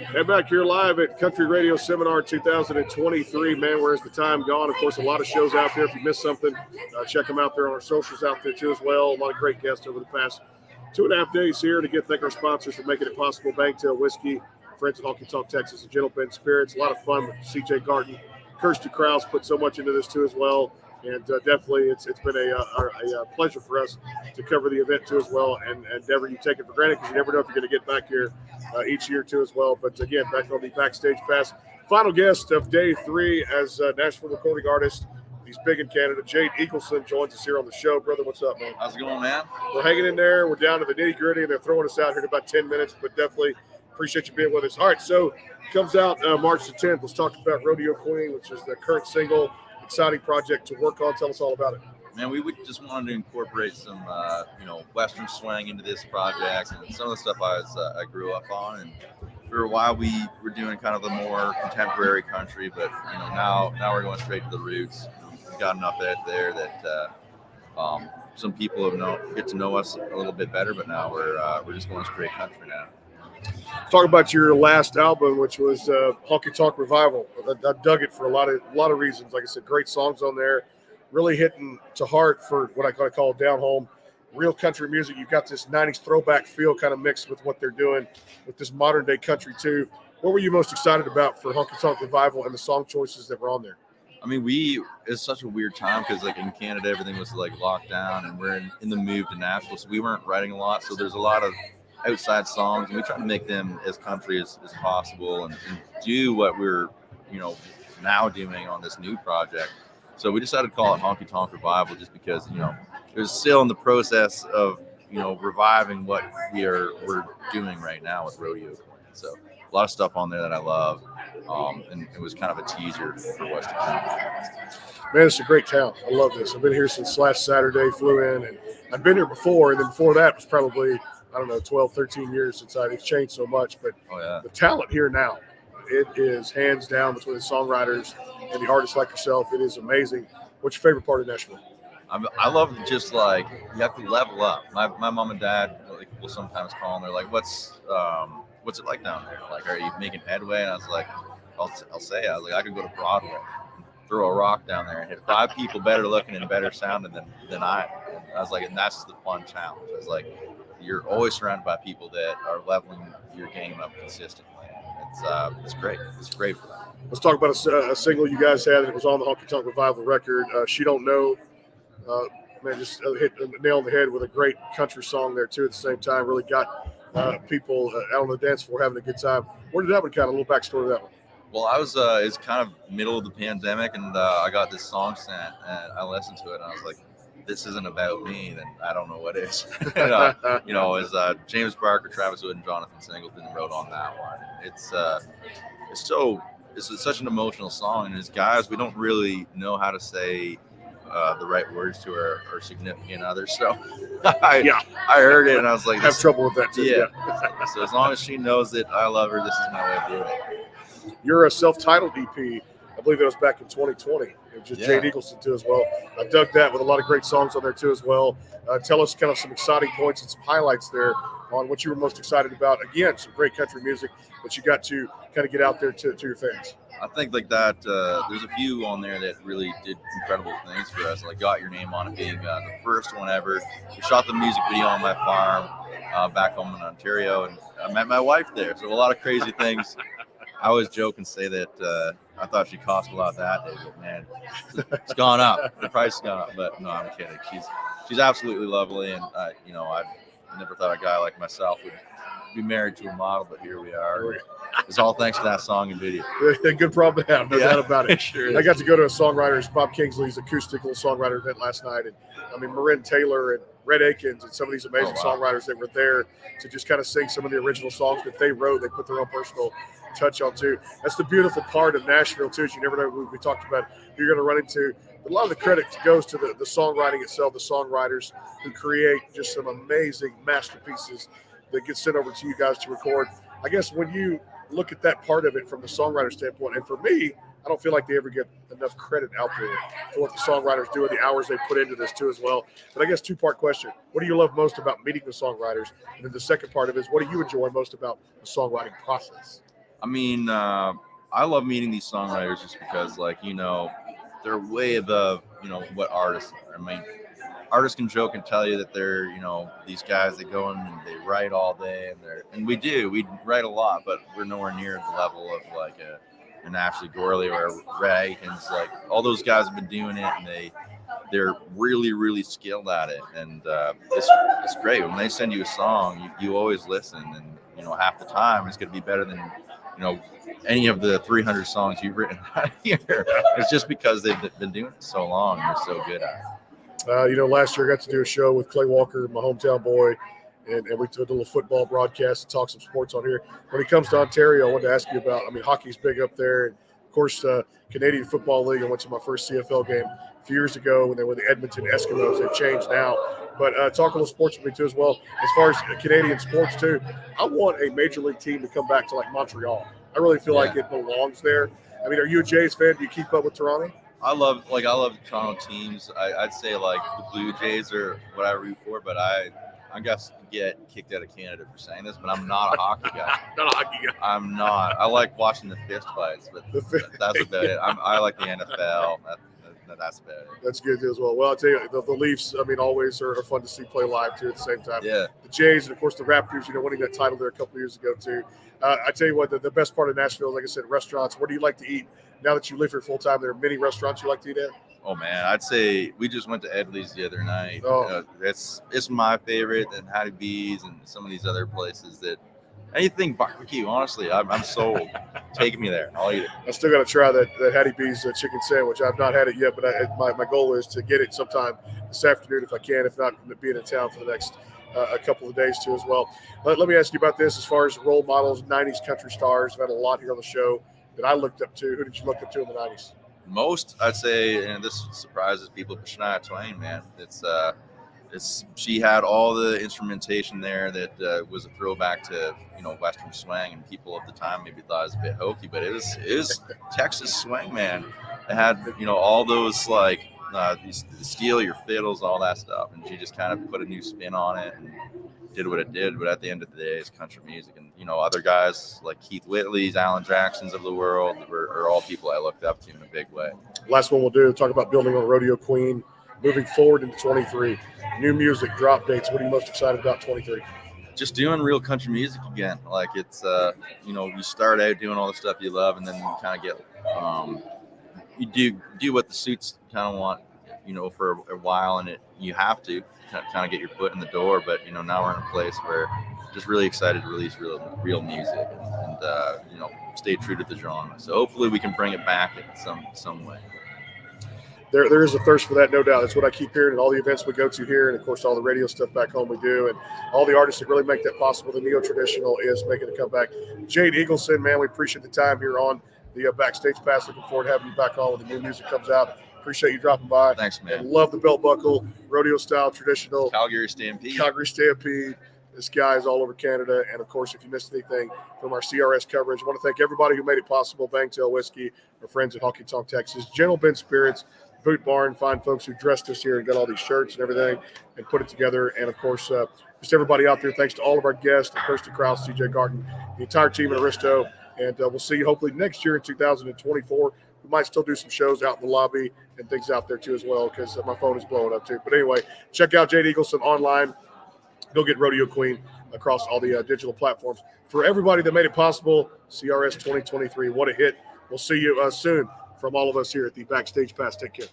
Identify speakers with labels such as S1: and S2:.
S1: And back here live at Country Radio Seminar 2023. Man, where's the time gone? Of course, a lot of shows out there. If you missed something, check them out there on our socials out there too as well. A lot of great guests over the past 2.5 days here to thank our sponsors for making it possible. Bangtail Whiskey, friends at Honky, Tonk, Texas, and Gentle Ben Spirits. A lot of fun with CJ Garten. Kirsty Krause put so much into this too as well. And definitely it's been a pleasure for us to cover the event too as well. And never you take it for granted because you never know if you're going to get back here each year too as well. But again, back on the Backstage Pass. Final guest of day 3 as Nashville recording artist. He's big in Canada. Jade Eagleson joins us here on the show. Brother, what's up, man?
S2: How's it going, man?
S1: We're hanging in there. We're down to the nitty gritty, and they're throwing us out here in about 10 minutes, but definitely appreciate you being with us. All right, so comes out March the 10th. Let's talk about Rodeo Queen, which is the current single. Exciting project to work on. Tell us all about it.
S2: Man, we just wanted to incorporate some, Western swing into this project, and some of the stuff I grew up on. And for a while, we were doing kind of the more contemporary country, but now we're going straight to the roots. We've got enough out there that some people get to know us a little bit better, but now we're just going straight country now.
S1: Talk about your last album, which was Honky Tonk Revival. I dug it for a lot of reasons. Like I said, great songs on there, really hitting to heart for what I call down home, real country music. You've got this 90s throwback feel kind of mixed with what they're doing with this modern day country too. What were you most excited about for Honky Tonk Revival and the song choices that were on there?
S2: I mean, it's such a weird time because like in Canada, everything was like locked down, and we're in the move to Nashville, so we weren't writing a lot. So there's a lot of outside songs, and we try to make them as country as possible and do what we're now doing on this new project. So we decided to call it Honky Tonk Revival just because it was still in the process of reviving what we're doing right now with Rodeo Queen. So a lot of stuff on there that I love, and it was kind of a teaser for what's to come.
S1: Man, it's a great town. I love this. I've been here since last Saturday, flew in, and I've been here before, and then before that was probably 12, 13 years since it's changed so much. But the talent here now, it is hands down between the songwriters and the artists like yourself. It is amazing. What's your favorite part of Nashville?
S2: I love just like you have to level up. My mom and dad will sometimes call and they're like, what's it like down there? Like, are you making headway? And I was like, I'll say, I could go to Broadway and throw a rock down there and hit 5 people better looking and better sounding than I. And I was like, and that's the fun challenge. I was like, you're always surrounded by people that are leveling your game up consistently. It's great. It's great for that.
S1: Let's talk about a single you guys had that was on the Honky Tonk Revival record. She Don't Know. Man, just hit the nail on the head with a great country song there too. At the same time, really got people out on the dance floor having a good time. Where did that one kind of a little backstory to that one?
S2: Well, I was it's kind of middle of the pandemic, and I got this song sent, and I listened to it, and I was like, this isn't about me, then I don't know what is. As James Barker, Travis Wood, and Jonathan Singleton wrote on that one. It's such an emotional song, and as guys, we don't really know how to say the right words to our significant other. So I heard it, and I was like,
S1: I have trouble with that too.
S2: Yeah. So as long as she knows that I love her, this is my way of doing it.
S1: You're a self-titled EP. I believe it was back in 2020. It was just Jade Eagleson too as well. I dug that with a lot of great songs on there too as well. Tell us kind of some exciting points and some highlights there on what you were most excited about. Again, some great country music that you got to kind of get out there to your fans.
S2: I think like that, there's a few on there that really did incredible things for us. Like Got Your Name on It being the first one ever. We shot the music video on my farm back home in Ontario, and I met my wife there. So a lot of crazy things. I always joke and say that I thought she cost a lot that day, but man, it's gone up. The price has gone up, but no, I'm kidding. She's absolutely lovely, and I never thought a guy like myself would be married to a model, but here we are. It's all thanks to that song and video.
S1: Good problem to have, no doubt about it.
S2: Sure
S1: I got to go to a songwriter's, Bob Kingsley's acoustic little songwriter event last night, and I mean, Marin Taylor and Red Akins and some of these amazing songwriters that were there to just kind of sing some of the original songs that they wrote. They put their own personal touch on too. That's the beautiful part of Nashville too. Is you never know who we talked about. You're going to run into. A lot of the credit goes to the songwriting itself, the songwriters who create just some amazing masterpieces that get sent over to you guys to record. I guess when you look at that part of it from the songwriter standpoint, and for me, I don't feel like they ever get enough credit out there for what the songwriters do and the hours they put into this too as well. But I guess 2-part question. What do you love most about meeting the songwriters? And then the second part of it is, what do you enjoy most about the songwriting process?
S2: I mean, I love meeting these songwriters just because, like, they're way above, what artists are. I mean, artists can joke and tell you that they're, these guys that go in and they write all day, and we write a lot, but we're nowhere near the level of like an Ashley Gorley or a Ray. And it's like all those guys have been doing it, and they're really, really skilled at it, and it's great when they send you a song. You always listen, and half the time it's going to be better than any of the 300 songs you've written out here. It's just because they've been doing it so long and they're so good at it.
S1: Last year I got to do a show with Clay Walker, my hometown boy, and we did a little football broadcast and talk some sports on here. When it comes to Ontario, I wanted to ask you about, hockey's big up there. And of course, Canadian Football League, I went to my first CFL game a few years ago when they were the Edmonton Eskimos. They've changed now. But talk a little sports with me too as well. As far as Canadian sports too, I want a major league team to come back to like Montreal. I really feel like it belongs there. Are you a Jays fan? Do you keep up with Toronto?
S2: I love Toronto teams. I'd say like the Blue Jays are what I root for, but I guess get kicked out of Canada for saying this, but I'm not a hockey guy.
S1: Not a hockey guy.
S2: I'm not. I like watching the fist fights, but that's about it. I like the NFL. That's about it.
S1: That's good as well. Well, I'll tell you, the Leafs, always are fun to see play live too at the same time.
S2: Yeah.
S1: The Jays, and of course the Raptors, winning that title there a couple of years ago too. I tell you what, the best part of Nashville, like I said, restaurants. Where do you like to eat? Now that you live here full time, there are many restaurants you like to eat at?
S2: Oh man, I'd say we just went to Edley's the other night.
S1: Oh.
S2: It's my favorite, and Hattie B's and some of these other places that anything barbecue. Honestly, I'm sold. Take me there. I'll eat it.
S1: I still got to try that Hattie B's chicken sandwich. I've not had it yet, but my goal is to get it sometime this afternoon if I can. If not, being in town for the next a couple of days too as well. Let me ask you about this as far as role models, 90s country stars. I've had a lot here on the show that I looked up to. Who did you look up to in the 90s?
S2: Most, I'd say, and this surprises people, but Shania Twain, man. She had all the instrumentation there that was a throwback to Western swing, and people at the time maybe thought it was a bit hokey, but it was Texas swing, man. It had all those like the steel, your fiddles, all that stuff, and she just kind of put a new spin on it and did what it did. But at the end of the day, it's country music, and other guys like Keith Whitley's, Alan Jackson's of the world are all people I looked up to in a big way.
S1: Last one we'll do, talk about building on Rodeo Queen, moving forward into 23. New music, drop dates. What are you most excited about 23?
S2: Just doing real country music again. Like it's, you start out doing all the stuff you love, and then you kind of get, you do what the suits kind of want, for a while, and you have to kind of get your foot in the door. But now we're in a place where just really excited to release real music and stay true to the genre. So hopefully we can bring it back in some way.
S1: There is a thirst for that, no doubt. That's what I keep hearing at all the events we go to here, and of course all the radio stuff back home we do, and all the artists that really make that possible. The neo-traditional is making a comeback. Jade Eagleson, man, we appreciate the time here on the Backstage Pass. Looking forward to having you back on when the new music comes out. Appreciate you dropping by.
S2: Thanks, man.
S1: And love the belt buckle, rodeo style, traditional.
S2: Calgary Stampede.
S1: This guy is all over Canada. And, of course, if you missed anything from our CRS coverage, I want to thank everybody who made it possible. Bangtail Whiskey, our friends at Honky, Tonk, Texas. Gentle Ben Spirits, Boot Barn, fine folks who dressed us here and got all these shirts and everything and put it together. And, of course, just everybody out there, thanks to all of our guests, Kirsty Krause, CJ Garten, the entire team at Aristo. And we'll see you hopefully next year in 2024. We might still do some shows out in the lobby and things out there too as well, because my phone is blowing up too. But anyway, check out Jade Eagleson online. Go get Rodeo Queen across all the digital platforms. For everybody that made it possible, CRS 2023, what a hit. We'll see you soon from all of us here at the Backstage Pass. Take care.